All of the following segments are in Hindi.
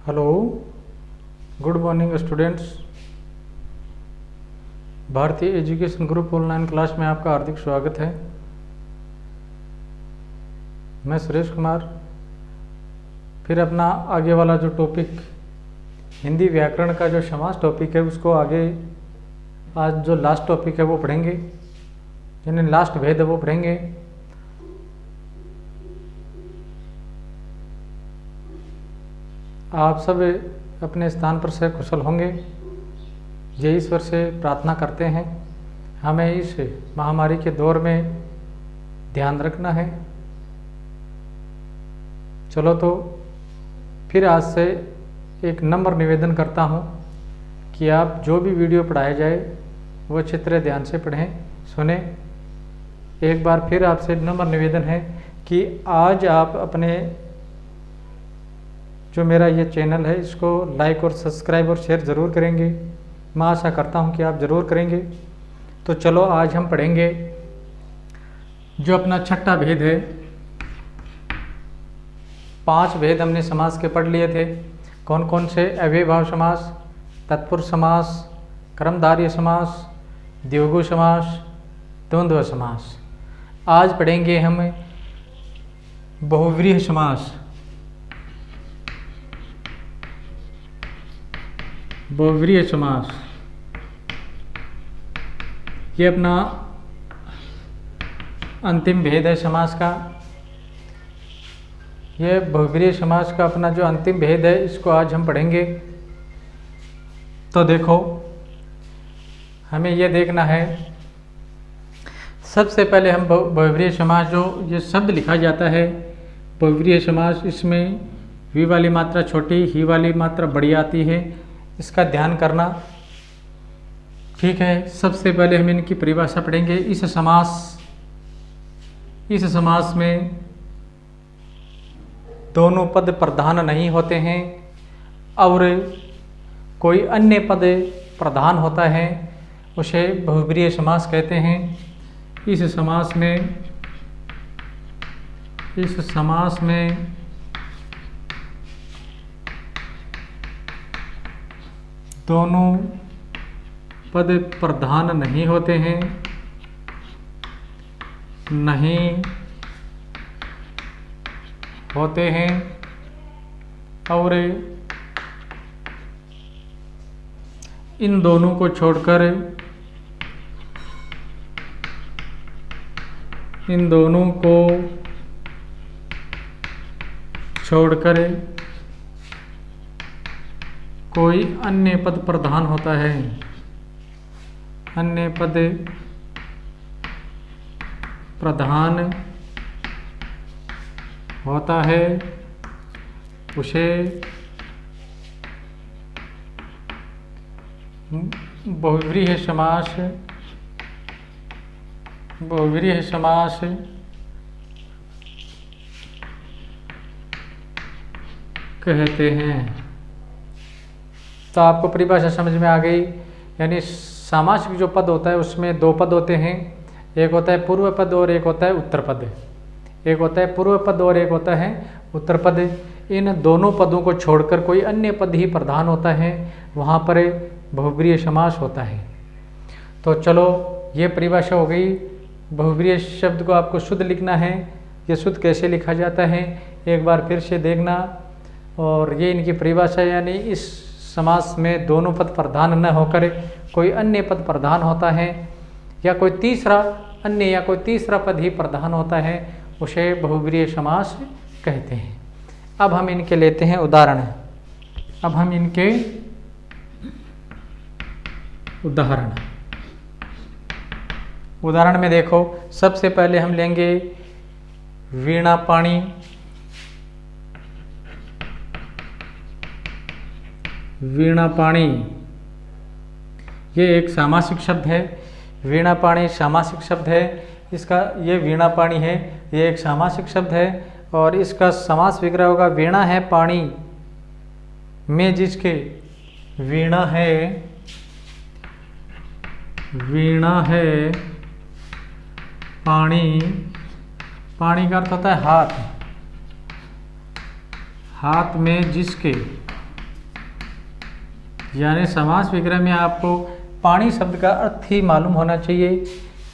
Hello, good morning students. भारतीय एजुकेशन ग्रुप ऑनलाइन क्लास में आपका हार्दिक स्वागत है। मैं सुरेश कुमार। फिर अपना आगे वाला जो टॉपिक हिंदी व्याकरण का जो समास टॉपिक है उसको आगे आज जो लास्ट टॉपिक है वो पढ़ेंगे, यानी लास्ट भेद है वो पढ़ेंगे। आप सब अपने स्थान पर से कुशल होंगे, ये ईश्वर से प्रार्थना करते हैं। हमें इस महामारी के दौर में ध्यान रखना है। चलो तो फिर आज से एक नम्र निवेदन करता हूँ कि आप जो भी वीडियो पढ़ाया जाए वो अच्छी तरह ध्यान से पढ़ें, सुने। एक बार फिर आपसे नम्र निवेदन है कि आज आप अपने जो मेरा ये चैनल है इसको लाइक और सब्सक्राइब और शेयर ज़रूर करेंगे। मैं आशा करता हूँ कि आप ज़रूर करेंगे। तो चलो आज हम पढ़ेंगे जो अपना छठा भेद है। 5 भेद हमने समास के पढ़ लिए थे। कौन कौन से? अव्ययभाव समास, तत्पुरुष समास, कर्मधारय समास, द्विगु समास, द्वंद्व समास। आज पढ़ेंगे हम बहुव्रीहि समास। बहुव्रीहि समास ये अपना अंतिम भेद है समास का। ये बहुव्रीहि समास का अपना जो अंतिम भेद है इसको आज हम पढ़ेंगे। तो देखो, हमें ये देखना है, सबसे पहले हम बहुव्रीहि समास जो ये शब्द लिखा जाता है बहुव्रीहि समास, इसमें वी वाली मात्रा छोटी, ही वाली मात्रा बड़ी आती है। इसका ध्यान करना, ठीक है। सबसे पहले हम इनकी परिभाषा पढ़ेंगे। इस समास में दोनों पद प्रधान नहीं होते हैं और कोई अन्य पद प्रधान होता है, उसे बहुव्रीहि समास कहते हैं। इस समास में दोनों पद प्रधान नहीं होते हैं, और इन दोनों को छोड़कर कोई अन्य पद प्रधान होता है। अन्य पद प्रधान होता है, उसे बहुव्रीहि समास कहते हैं। तो आपको परिभाषा समझ में आ गई। यानी सामासिक जो पद होता है उसमें 2 पद होते हैं, एक होता है पूर्व पद और एक होता है उत्तर पद। एक होता है पूर्व पद और एक होता है उत्तर पद। इन दोनों पदों को छोड़कर कोई अन्य पद ही प्रधान होता है, वहाँ पर बहुव्रीहि समास होता है। तो चलो, ये परिभाषा हो गई। बहुव्रीहि शब्द को आपको शुद्ध लिखना है। ये शुद्ध कैसे लिखा जाता है एक बार फिर से देखना। और ये इनकी परिभाषा, यानी इस समास में दोनों पद प्रधान न होकर कोई अन्य पद प्रधान होता है, या कोई तीसरा पद ही प्रधान होता है, उसे बहुव्रीहि समास कहते हैं। अब हम इनके लेते हैं उदाहरण। उदाहरण में देखो, सबसे पहले हम लेंगे वीणा पाणी। वीणा पाणी ये एक सामासिक शब्द है। वीणा पाणी सामासिक शब्द है। ये वीणा पाणी है, ये एक सामासिक शब्द है और इसका समास विग्रह होगा वीणा है पाणी में जिसके वीणा है पाणी का अर्थ होता है हाथ। हाथ में जिसके यानी समास विग्रह में आपको पाणी शब्द का अर्थ ही मालूम होना चाहिए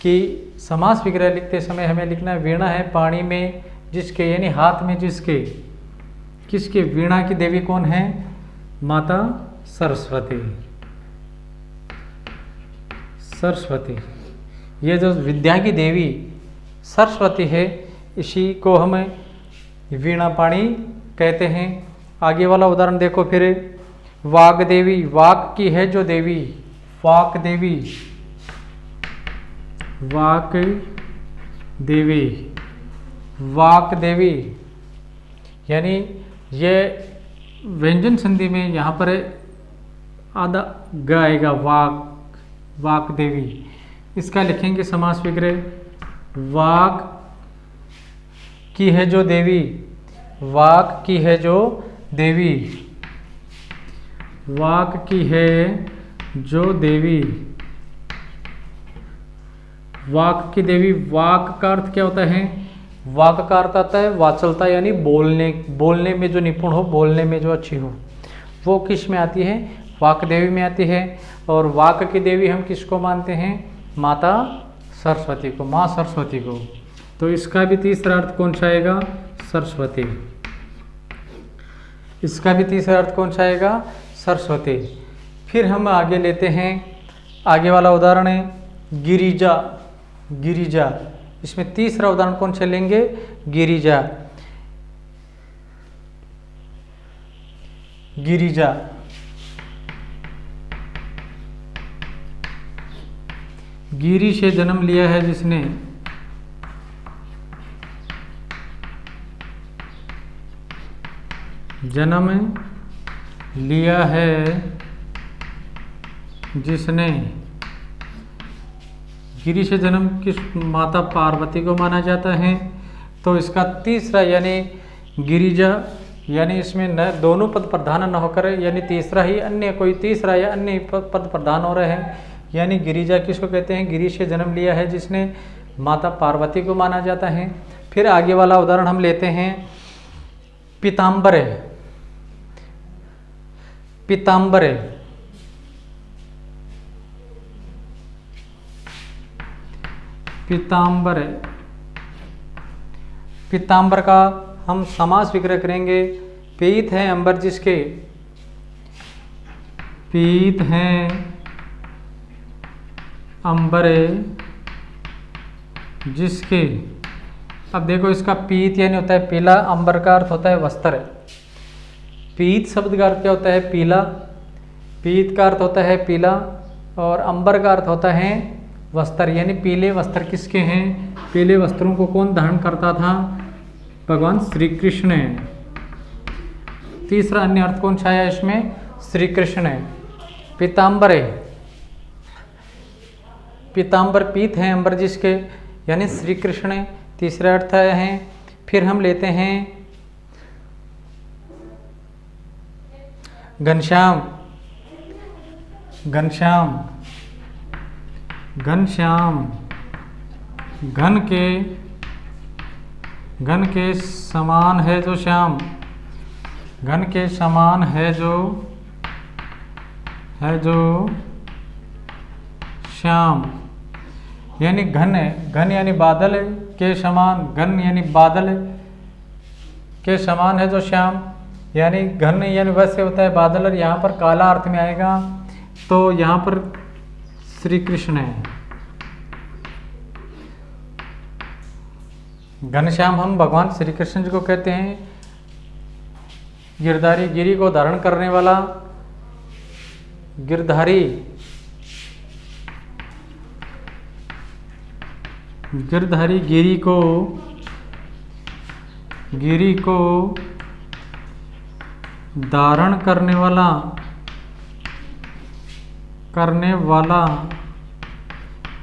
कि समास विग्रह लिखते समय हमें लिखना है वीणा है पाणी में जिसके, यानी हाथ में जिसके, किसके, वीणा की देवी कौन है? माता सरस्वती। सरस्वती, ये जो विद्या की देवी सरस्वती है, इसी को हम वीणा पाणी कहते हैं। आगे वाला उदाहरण देखो फिर, वाग देवी, वाक की है जो देवी, वाक देवी, वाक देवी, वाक देवी, यानी ये व्यंजन संधि में यहाँ पर आधा ग आएगा, वाक, वाक देवी। इसका लिखेंगे समास विग्रह, वाक की है जो देवी, वाक की है जो देवी, वाक की है जो देवी, वाक की देवी। वाक का अर्थ क्या होता है? वाक का अर्थ आता है वाचलता, यानी बोलने में जो निपुण हो, बोलने में जो अच्छी हो, वो किस में आती है? वाक देवी में आती है। और वाक की देवी हम किसको मानते हैं? माता सरस्वती को, माँ सरस्वती को। तो इसका भी तीसरा अर्थ कौन सा आएगा? सरस्वती। इसका भी तीसरा अर्थ कौन सा आएगा? सरस्वती। फिर हम आगे लेते हैं, आगे वाला उदाहरण है गिरिजा, गिरिजा। इसमें तीसरा उदाहरण कौन सा लेंगे? गिरिजा, गिरिजा। गिरी से जन्म लिया है जिसने, जन्म लिया है जिसने। गिरी से जन्म किस माता पार्वती को माना जाता है। तो इसका तीसरा यानी गिरिजा, यानी इसमें न दोनों पद प्रधान न होकर, यानी तीसरा ही अन्य, कोई तीसरा या अन्य पद प्रधान हो रहे हैं। यानी गिरिजा किसको कहते हैं? गिरी से जन्म लिया है जिसने माता पार्वती को माना जाता है। फिर आगे वाला उदाहरण हम लेते हैं पीताम्बर, पीताम्बर। पीताम्बर, पीताम्बर का हम समास विग्रह करेंगे, पीत है अंबर जिसके, पीत हैं अंबर जिसके। अब देखो इसका पीत यानी होता है पीला, अंबर का अर्थ होता है वस्त्र। पीत शब्द का अर्थ क्या होता है? पीला। पीत का अर्थ होता है पीला और अंबर का अर्थ होता है वस्त्र, यानी पीले वस्त्र किसके हैं? पीले वस्त्रों को कौन धारण करता था? भगवान श्री कृष्ण है। तीसरा अन्य अर्थ कौन सा आया इसमें? श्री कृष्ण है। पीताम्बर है, पीताम्बर पीत हैं अंबर जिसके, यानी श्री कृष्ण है। तीसरा अर्थ आया है। फिर हम लेते हैं घनश्याम, घनश्याम, घनश्याम। घन के समान है जो श्याम, घन के समान है जो श्याम, यानी घन है। घन यानी बादल के समान, घन यानी बादल के समान है जो श्याम, यानी घन यानी वैसे होता है बादल, और यहाँ पर काला अर्थ में आएगा। तो यहाँ पर श्री कृष्ण है। घनश्याम हम भगवान श्री कृष्ण जी को कहते हैं। गिरधारी, गिरी को धारण करने वाला, गिरधारी, गिरधारी गिरी को धारण करने वाला,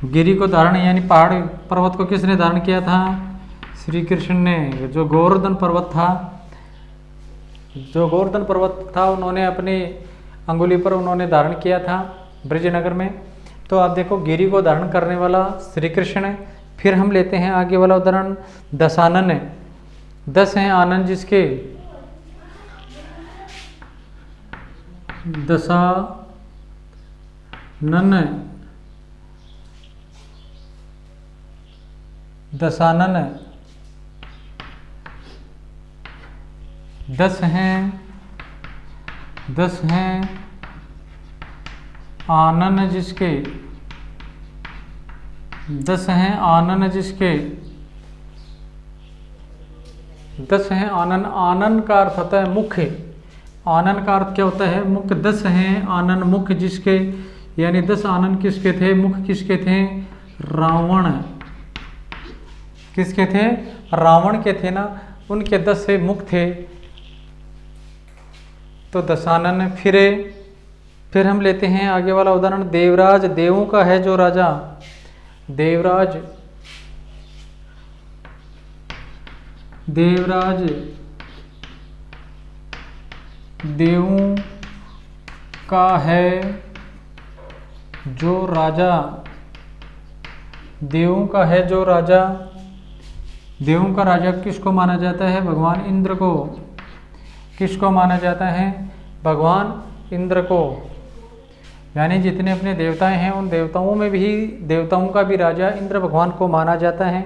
गिरी को धारण यानी पहाड़ पर्वत को किसने धारण किया था? श्री कृष्ण ने। जो गोवर्धन पर्वत था, उन्होंने अपनी अंगुली पर उन्होंने धारण किया था ब्रजनगर में। तो आप देखो गिरी को धारण करने वाला श्री कृष्ण है। फिर हम लेते हैं आगे वाला उदाहरण दशानन है। 10 हैं आनंद जिसके, नन दशानन 10 हैं, 10 हैं आनन जिसके, 10 हैं आनन जिसके, 10 हैं आनन। आनन का अर्थ होता है मुख्य। आनन का अर्थ क्या होता है? मुख्य। 10 हैं आनन मुख्य जिसके, यानी 10 आनन किसके थे? मुख्य किसके थे? रावण। किसके थे? रावण के थे ना, उनके 10 से मुख्य थे, तो दशानन फिरे। फिर हम लेते हैं आगे वाला उदाहरण, देवराज देवों का है जो राजा। देवराज, देवराज देवों का है जो राजा। देवों का है जो राजा। देवों का राजा किसको माना जाता है? भगवान इंद्र को। किसको माना जाता है? भगवान इंद्र को। यानी जितने अपने देवताएं हैं उन देवताओं में भी, देवताओं का भी राजा इंद्र भगवान को माना जाता है।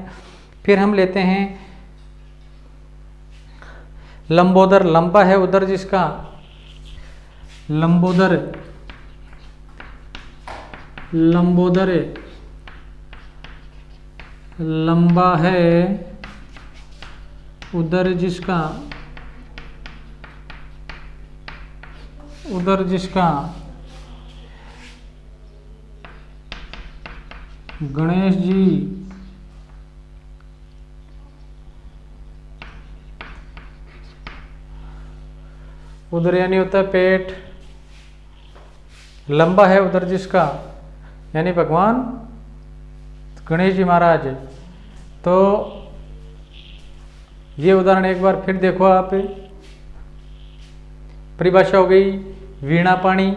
फिर हम लेते हैं लंबोदर। लंबा है उदर जिसका, लंबोदर, लंबोदर लंबा है उदर जिसका, उदर जिसका गणेश जी। उदर यानी होता है पेट, लंबा है उदर जिसका यानी भगवान गणेश जी महाराज। तो ये उदाहरण एक बार फिर देखो आप। परिभाषा हो गई वीणा पाणी।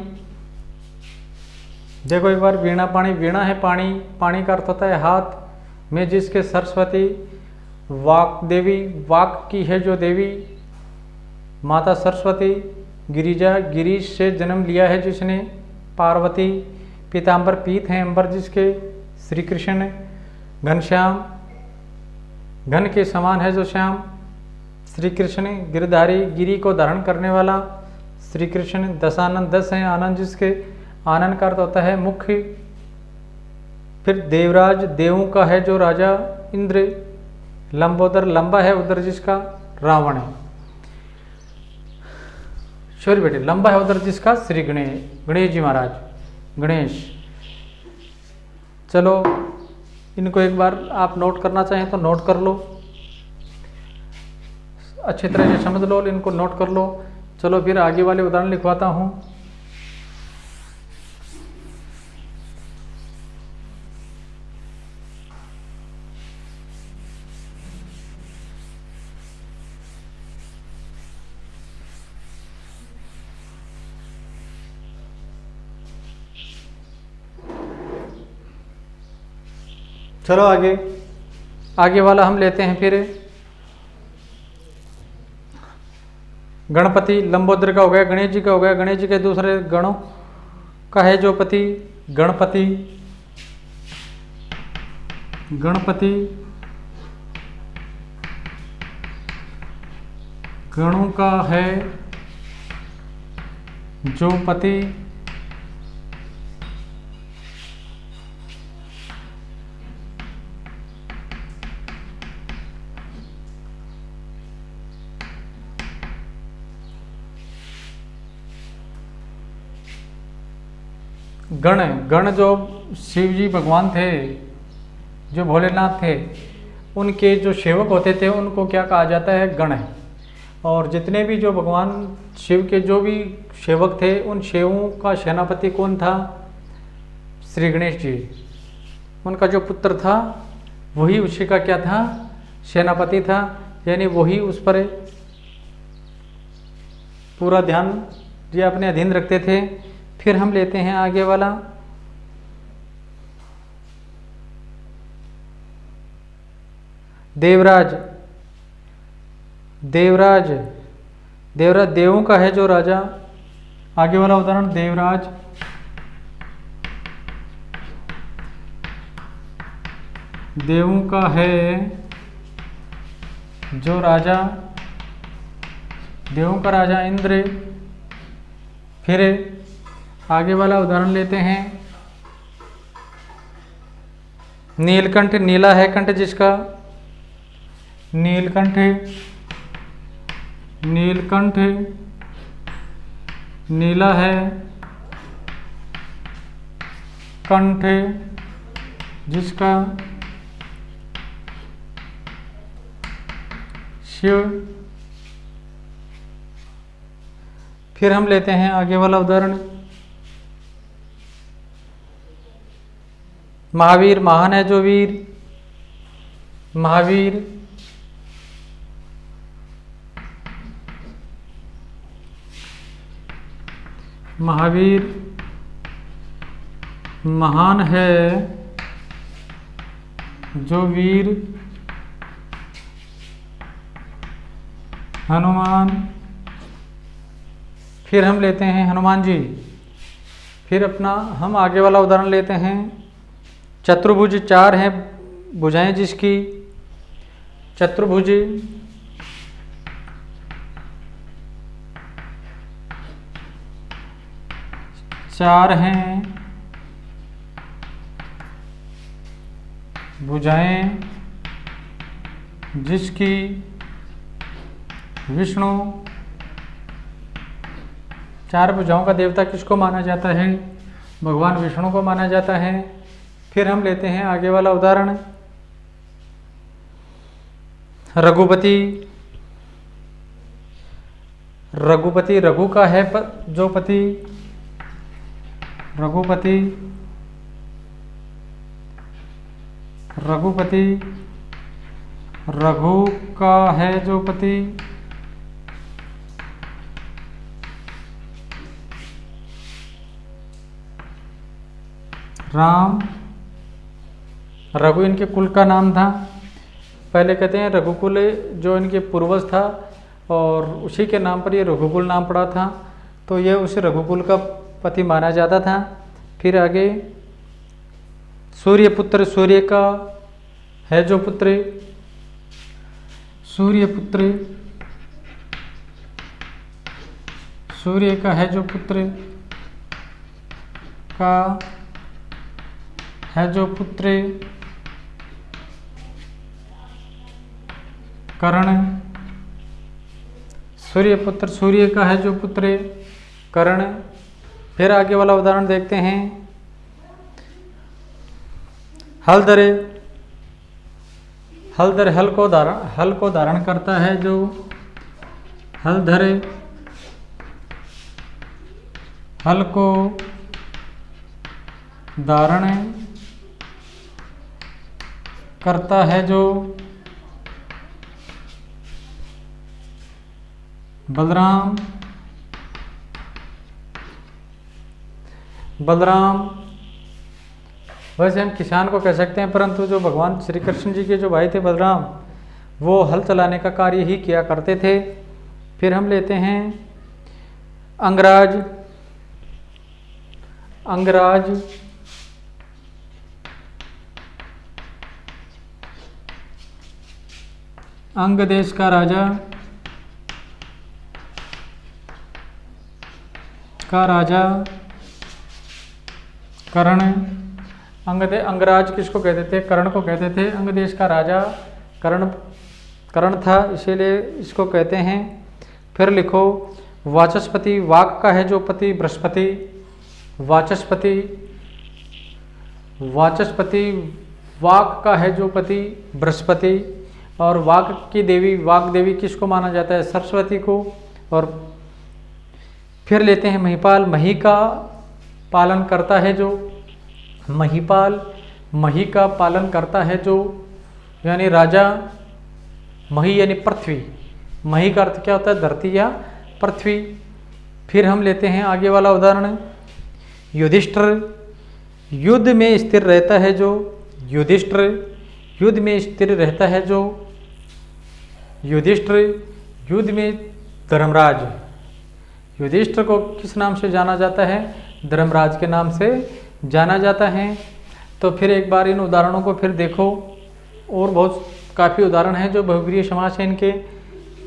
देखो एक बार, वीणा पाणी, वीणा है पानी, पानी का अर्थ होता है हाथ में जिसके सरस्वती। वाक देवी, वाक की है जो देवी माता सरस्वती। गिरिजा, गिरीश से जन्म लिया है जिसने, पार्वती। पीताम्बर, पीत हैं अंबर जिसके, श्री कृष्ण। घनश्याम, घन के समान है जो श्याम, श्री कृष्ण। गिरधारी, गिरी को धारण करने वाला, श्री कृष्ण। दशानन, 10 हैं आनंद जिसके, आनंद का अर्थ होता है मुख्य। फिर देवराज, देवों का है जो राजा इंद्र। लंबोदर, लंबा है उदर जिसका, रावण है। सॉरी बेटे, लंबा है उदर जिसका श्री गणेश जी महाराज, गणेश। चलो इनको एक बार आप नोट करना चाहें तो नोट कर लो, अच्छी तरह से समझ लो, इनको नोट कर लो। चलो फिर आगे वाले उदाहरण लिखवाता हूँ। चलो आगे, आगे वाला हम लेते हैं फिर। गणपति, लंबोदर का हो गया, गणेश जी का हो गया। गणेश जी के दूसरे गणों का है जो पति, गणपति। गणपति गणों का है जो पति। गण, गण जो शिव जी भगवान थे, जो भोलेनाथ थे, उनके जो सेवक होते थे उनको क्या कहा जाता है? गण। और जितने भी जो भगवान शिव के जो भी सेवक थे उन सेवकों का सेनापति कौन था? श्री गणेश जी। उनका जो पुत्र था वही उसी का क्या था? सेनापति था, यानी वही उस पर पूरा ध्यान ये अपने अधीन रखते थे। फिर हम लेते हैं आगे वाला, देवराज। देवराज, देवराज देवों का है जो राजा। आगे वाला उदाहरण, देवराज देवों का है जो राजा, देवों का राजा इंद्र। फिर आगे वाला उदाहरण लेते हैं। नीलकंठ, नीला है कंठ जिसका, नीलकंठ, नीलकंठ नीला है कंठ जिसका, शिव। फिर हम लेते हैं आगे वाला उदाहरण। महावीर, महान है जो वीर, महावीर। महावीर महान है जो वीर। हनुमान। फिर हम लेते हैं हनुमान जी। फिर अपना हम आगे वाला उदाहरण लेते हैं। चतुर्भुज, चार हैं भुजाएं जिसकी, चतुर्भुज। चार हैं भुजाएं जिसकी, विष्णु। चार भुजाओं का देवता किसको माना जाता है? भगवान विष्णु को माना जाता है। फिर हम लेते हैं आगे वाला उदाहरण। रघुपति, रघुपति रघु का है जो पति, रघुपति, रघुपति रघु का है जो पति। राम, रघु इनके कुल का नाम था। पहले कहते हैं रघुकुल जो इनके पूर्वज था और उसी के नाम पर ये रघुकुल नाम पड़ा था, तो ये उस रघुकुल का पति माना जाता था। फिर आगे सूर्यपुत्र, सूर्य का है जो पुत्र, सूर्यपुत्र, सूर्य का है जो पुत्र का है जो पुत्र। कर्ण, सूर्यपुत्र सूर्य का है जो पुत्र कर्ण। फिर आगे वाला उदाहरण देखते हैं। हलधर, हलधर हल को धारण करता है जो, हलधर हल को धारण करता है जो, बलराम, बलराम। वैसे हम किसान को कह सकते हैं, परंतु जो भगवान श्री कृष्ण जी के जो भाई थे बलराम, वो हल चलाने का कार्य ही किया करते थे। फिर हम लेते हैं अंगराज, अंगराज अंग देश का राजा, कर्ण। अंगराज किसको कहते थे? कर्ण को कहते थे। अंग देश का राजा कर्ण था, इसीलिए इसको कहते हैं। फिर लिखो वाचस्पति, वाक का है जो पति बृहस्पति, वाचस्पति, वाचस्पति वाक का है जो पति बृहस्पति। और वाक की देवी, वाक देवी किसको माना जाता है? सरस्वती को। और फिर लेते हैं महिपाल, मही का पालन करता है जो, महिपाल, मही का पालन करता है जो, यानी राजा। मही यानी पृथ्वी, मही का अर्थ क्या होता है? धरती या पृथ्वी। फिर हम लेते हैं आगे वाला उदाहरण। युधिष्ठिर, युद्ध में स्थिर रहता है जो, युधिष्ठिर युद्ध में स्थिर रहता है जो, युधिष्ठिर युद्ध में धर्मराज। युधिष्ठिर को किस नाम से जाना जाता है? धर्मराज के नाम से जाना जाता है। तो फिर एक बार इन उदाहरणों को फिर देखो। और बहुत काफ़ी उदाहरण हैं जो बहुब्रीहि समास हैं इनके,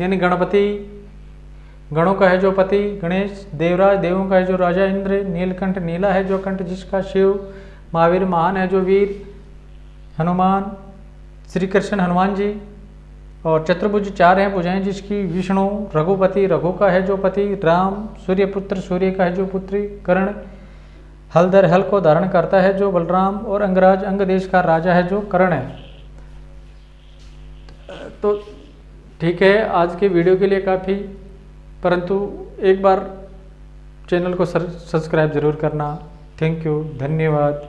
यानी गणपति गणों का है जो पति गणेश, देवराज देवों का है जो राजा इंद्र, नीलकंठ नीला है जो कंठ जिसका शिव, महावीर महान है जो वीर, हनुमान श्री कृष्ण हनुमान जी, और चतुर्भुज 4 हैं भुजाएं जिसकी विष्णु, रघुपति रघु का है जो पति, राम सूर्यपुत्र सूर्य का है जो पुत्री, कर्ण हलधर हल को धारण करता है जो बलराम, और अंगराज अंग देश का राजा है जो कर्ण है। तो ठीक है, आज के वीडियो के लिए काफ़ी, परंतु एक बार चैनल को सब्सक्राइब ज़रूर करना। थैंक यू, धन्यवाद।